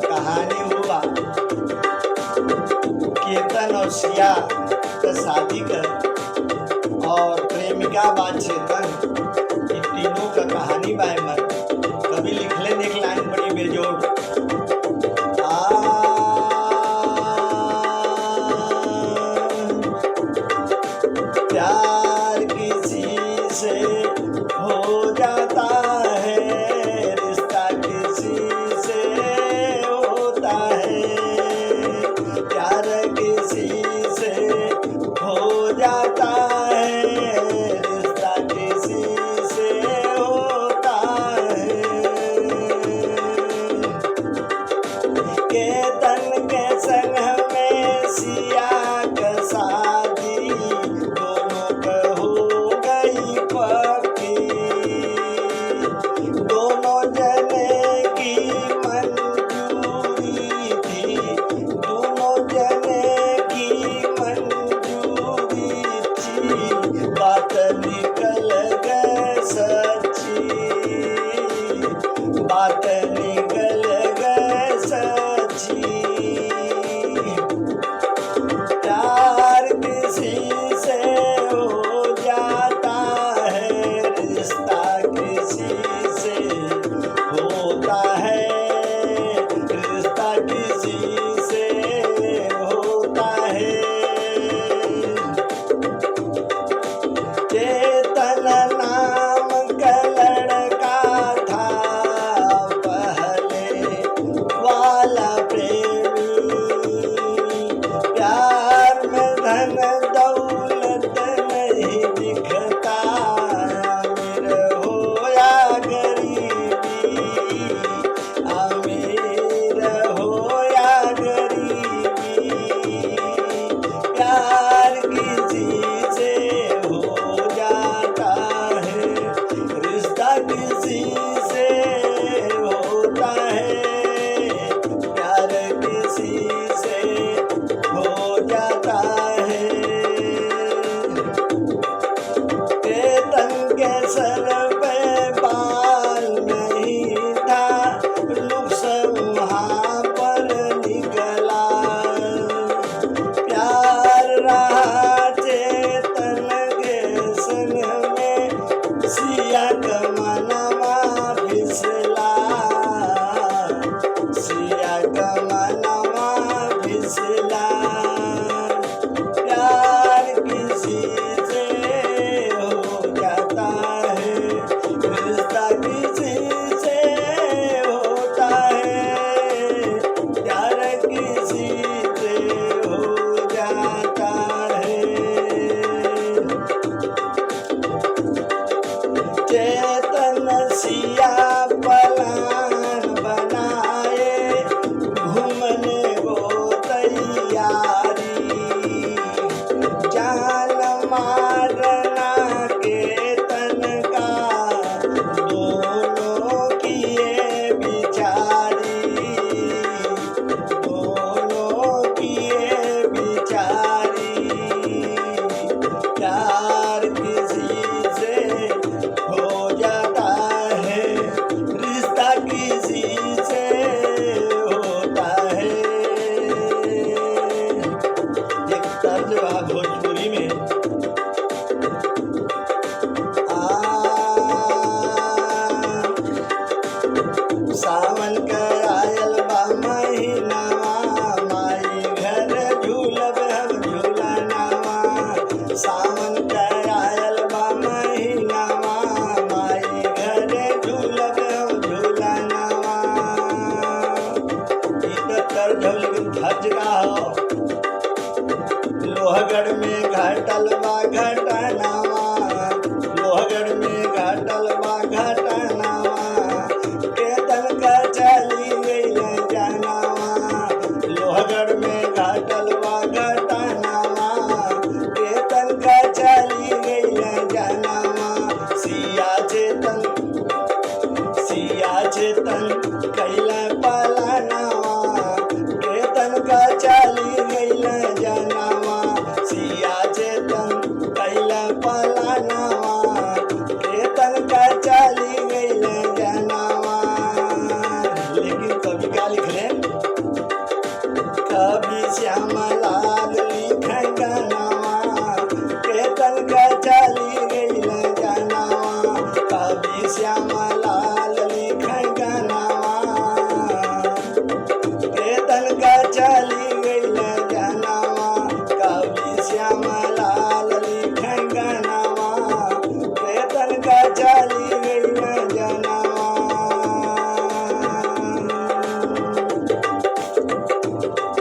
कहानी हुआ केतन और सिया का शादी कर और प्रेमिका बा चेतन, ये तीनों का कहानी बाय मन कभी लिखले देख लाइन बड़ी बेजोड़। प्यार किसी से हो जाता है, रिश्ता किसी से होता है, प्यार किसी से हो जाता है, रिश्ता किसी से होता है। केतन के संग में सिया का शादी, दोनों का हो गई पक्की, दोनों जने की मंजूरी थी, दोनों जने की मंजूरी थी, बात निकल गई सच्ची, बात निकल गई सच्ची। प्यार किसी से हो जाता है, रिश्ता किसी से होता है, रिश्ता किसी से होता है। चेतन नाम का लड़का था पहले वाला प्रेमी, प्यार में धन दौलत नहीं दिखता, अमीर हो या गरीबी, अमीर हो या गरीबी, प्यार किसी से हो जाता है, रिश्ता किसी से होता है, प्यार किसी से हो जाता है। केतन के सर पे बाल नहीं था, नुक्स वहाँ पर निकला, प्यार रहा चेतन के संग में, सिया का मनवा फिसला, सिया का मनवा फिसला। प्यार किसी से हो जाता है, रिश्ता किसी से होता है, प्यार किसी से हो जाता है। चेतन सिया पलान बनाए, घूमने को तैयारी, जान मारना केतन का दोनों किए बिचारी, दोनों किए बिचारी। प्यार किसी से हो जाता है, रिश्ता किसी से होता है। एक तर्ज बा भोजपुरी में, सावन का आयल बा महीनावा, माई घर झूलब हम झूलनावा, सावन का आयल बा महीनावा, माई घर झूलब हम झूलनावा। ई तो तर्ज हो लेकिन धज का हो। लोहगढ़ में घाटल बा घटनावा, लोहगढ़ में घाटल बा घटनावा, केतन का चली गई जनावा, लोहगढ़ में घाटल बा घटनावा, केतन का चली गई जनावा। सिया चेतन कैला पलानावा, केतन का चली गई जनावा। क्या लिख रहे हैं? कभी श्यामलाल लिखे गानावा के तन का चली गई न जानावा, कभी श्यामलाल